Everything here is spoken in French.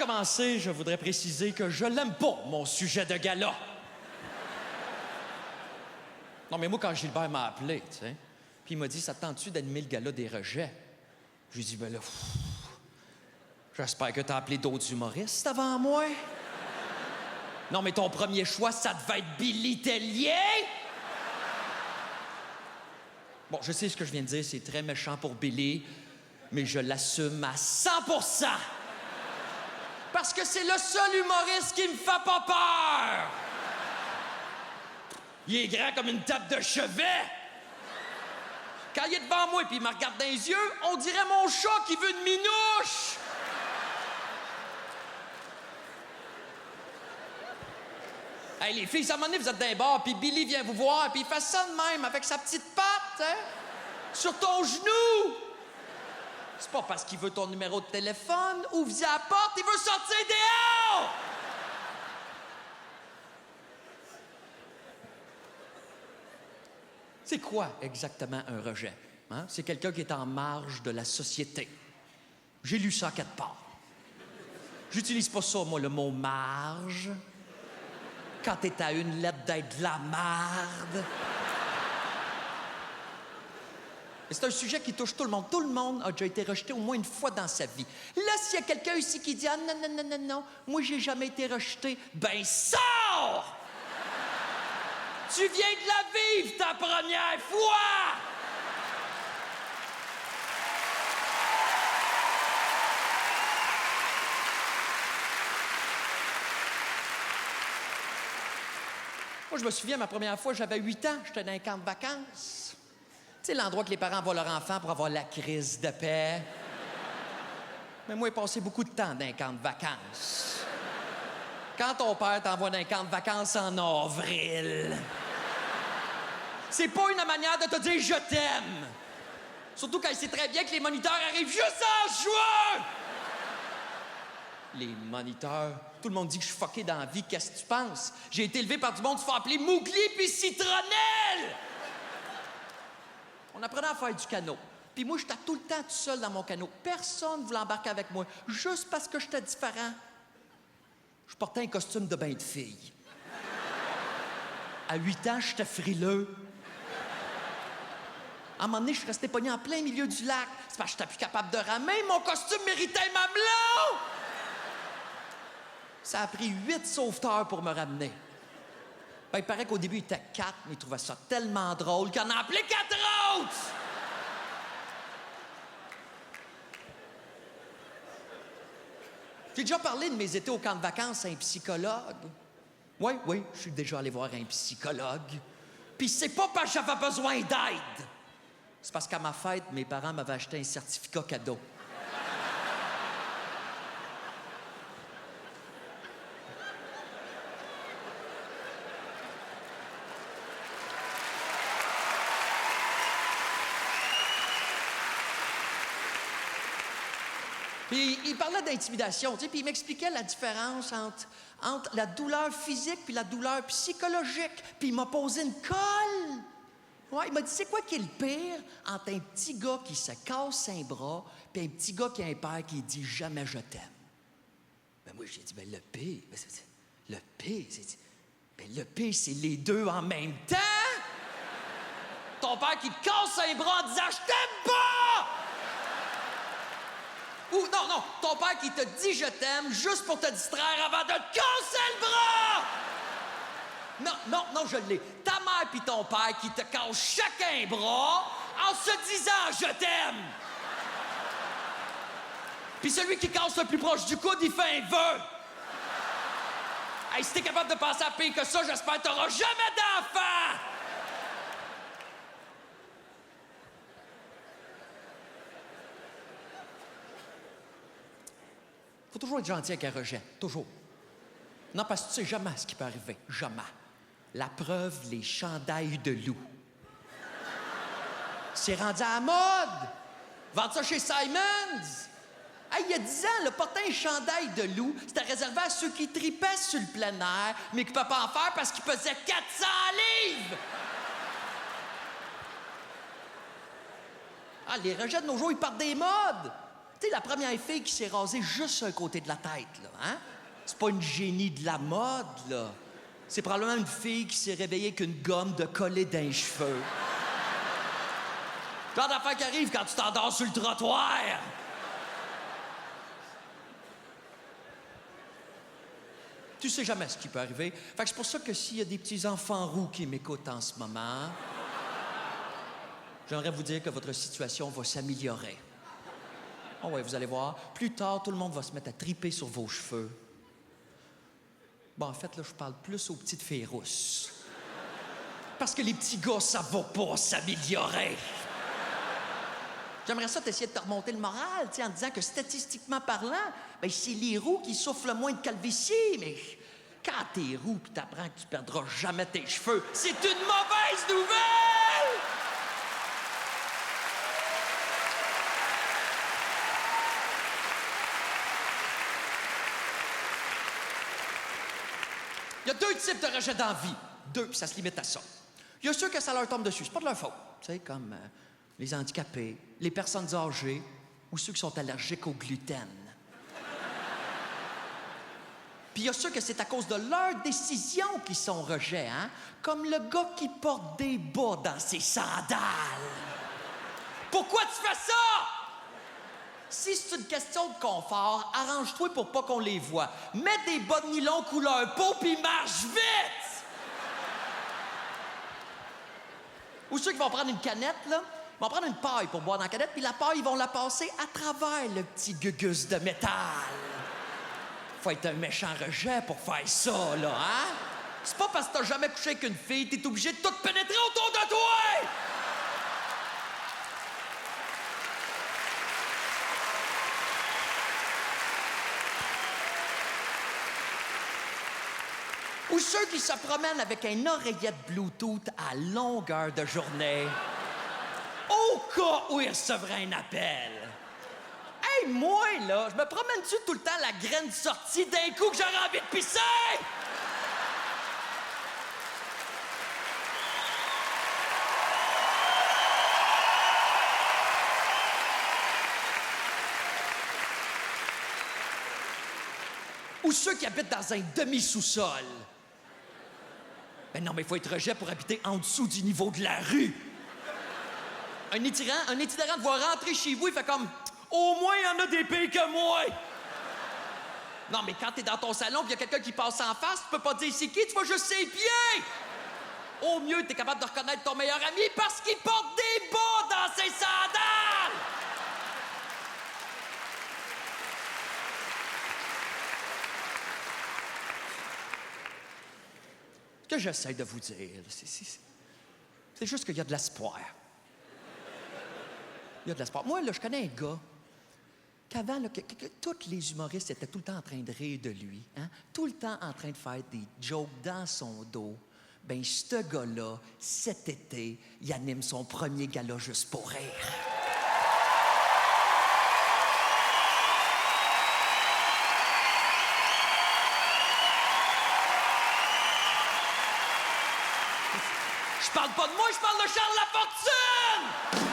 commencer, je voudrais préciser que je l'aime pas, mon sujet de gala. Non, mais moi, quand Gilbert m'a appelé, tu sais, puis il m'a dit, ça te tente-tu d'animer le gala des rejets? Je lui ai dit, ben là, j'espère que t'as appelé d'autres humoristes avant moi. Non, mais ton premier choix, ça devait être Billy Tellier! Bon, je sais ce que je viens de dire, c'est très méchant pour Billy, mais je l'assume à 100%! Parce que c'est le seul humoriste qui me fait pas peur! Il est grand comme une table de chevet! Quand il est devant moi et il me regarde dans les yeux, on dirait mon chat qui veut une minouche! Hey, les filles, à un moment donné, vous êtes dans un bar, puis Billy vient vous voir, puis il fait ça de même, avec sa petite patte, hein? Sur ton genou! C'est pas parce qu'il veut ton numéro de téléphone, ouvre la porte, il veut sortir dehors! C'est quoi exactement un rejet? Hein? C'est quelqu'un qui est en marge de la société. J'ai lu ça à quelque part. J'utilise pas ça, moi, le mot marge. Quand t'es à une lettre d'être de la marde. Et c'est un sujet qui touche tout le monde. Tout le monde a déjà été rejeté au moins une fois dans sa vie. Là, s'il y a quelqu'un ici qui dit « Ah non, non, non, non, non, moi j'ai jamais été rejeté », ben sors! Tu viens de la vivre ta première fois! Moi, je me souviens, ma première fois, j'avais 8 ans, j'étais dans un camp de vacances. Tu sais, l'endroit que les parents envoient leurs enfants pour avoir la crise de paix. Mais moi, j'ai passé beaucoup de temps dans un camp de vacances. Quand ton père t'envoie dans un camp de vacances en avril, c'est pas une manière de te dire « je t'aime ». Surtout quand il sait très bien que les moniteurs arrivent juste en juin. Les moniteurs, tout le monde dit que je suis fucké dans la vie, qu'est-ce que tu penses? J'ai été élevé par du monde qui se fait appeler Mougli puis Citronnelle! On apprenait à faire du canot. Puis moi, j'étais tout le temps tout seul dans mon canot. Personne ne voulait embarquer avec moi, juste parce que j'étais différent. Je portais un costume de bain de fille. À 8 ans, j'étais frileux. À un moment donné, je suis resté pogné en plein milieu du lac. C'est parce que j'étais plus capable de ramer. Mon costume méritait un mamelon! Ça a pris 8 sauveteurs pour me ramener. Ben, il paraît qu'au début, il était 4, mais il trouvait ça tellement drôle qu'il en a appelé 4 autres! J'ai déjà parlé de mes étés au camp de vacances à un psychologue. Oui, je suis déjà allé voir un psychologue. Puis c'est pas parce que j'avais besoin d'aide. C'est parce qu'à ma fête, mes parents m'avaient acheté un certificat cadeau. Puis il parlait d'intimidation, tu sais, puis il m'expliquait la différence entre la douleur physique puis la douleur psychologique. Puis il m'a posé une colle. Ouais, il m'a dit, c'est quoi qui est le pire entre un petit gars qui se casse un bras puis un petit gars qui a un père qui dit « jamais je t'aime ». Ben moi, j'ai dit, ben le pire, le pire, c'est les deux en même temps. Ton père qui te casse un bras en disant « je t'aime pas ». Ou non, ton père qui te dit « je t'aime » juste pour te distraire avant de te casser le bras! Non, je l'ai. Ta mère pis ton père qui te cassent chacun un bras en se disant « je t'aime ». Puis celui qui casse le plus proche du coude, il fait un vœu. Hey, si t'es capable de penser à pire que ça, j'espère que t'auras jamais d'enfant! Faut toujours être gentil avec un rejet. Toujours. Non, parce que tu sais jamais ce qui peut arriver. Jamais. La preuve, les chandails de loup. C'est rendu à la mode. Vendre ça chez Simons. Hey, il y a 10 ans, porter un chandail de loup, c'était réservé à ceux qui tripaient sur le plein air, mais qui ne pouvaient pas en faire parce qu'ils pesaient 400 livres. Ah, les rejets de nos jours, ils partent des modes. Tu sais, la première fille qui s'est rasée juste un côté de la tête, là, hein? C'est pas une génie de la mode, là. C'est probablement une fille qui s'est réveillée avec une gomme de coller dans les cheveux. Genre d'affaire qui arrive quand tu t'endors sur le trottoir. Tu sais jamais ce qui peut arriver. Fait que c'est pour ça que s'il y a des petits enfants roux qui m'écoutent en ce moment, j'aimerais vous dire que votre situation va s'améliorer. Oh ouais, vous allez voir, plus tard, tout le monde va se mettre à triper sur vos cheveux. Bon, en fait, là, je parle plus aux petites filles rousses. Parce que les petits gars, ça va pas s'améliorer. J'aimerais ça t'essayer de te remonter le moral, tu sais, en disant que statistiquement parlant, ben c'est les roux qui souffrent le moins de calvitie, mais quand t'es roux pis t'apprends que tu perdras jamais tes cheveux, c'est une mauvaise nouvelle! Il y a 2 types de rejets dans la vie. 2, puis ça se limite à ça. Il y a ceux que ça leur tombe dessus, c'est pas de leur faute. Tu sais, comme les handicapés, les personnes âgées ou ceux qui sont allergiques au gluten. Puis il y a ceux que c'est à cause de leur décision qu'ils sont rejets, hein? Comme le gars qui porte des bas dans ses sandales. Pourquoi tu fais ça? Si c'est une question de confort, arrange-toi pour pas qu'on les voit. Mets des bas de nylon couleur peau puis marche vite! Ou ceux qui vont prendre une canette, là, ils vont prendre une paille pour boire dans la canette, puis la paille, ils vont la passer à travers le petit gugus de métal. Faut être un méchant rejet pour faire ça, là, hein? C'est pas parce que t'as jamais couché avec une fille, t'es obligé de tout pénétrer autour de toi! Ou ceux qui se promènent avec un oreillette Bluetooth à longueur de journée, au cas où ils recevraient un appel. Hey, moi, là, je me promène dessus tout le temps la graine sortie d'un coup que j'aurais envie de pisser! Ou ceux qui habitent dans un demi-sous-sol. Ben non, mais il faut être rejet pour habiter en dessous du niveau de la rue. Un itinérant te voit rentrer chez vous, il fait comme « Au moins, il y en a des pires que moi! » Non, mais quand t'es dans ton salon et il y a quelqu'un qui passe en face, tu peux pas dire « C'est qui? » Tu vois juste ses pieds! Au mieux, t'es capable de reconnaître ton meilleur ami parce qu'il porte des bas dans ses sandales! Ce que j'essaie de vous dire, c'est juste qu'il y a de l'espoir. Il y a de l'espoir. Moi, là, je connais un gars qu'avant, là, que tous les humoristes étaient tout le temps en train de rire de lui, hein? Tout le temps en train de faire des jokes dans son dos. Ben, ce gars-là, cet été, il anime son premier gala juste pour rire. Je parle pas de moi, je parle de Charles Lafortune!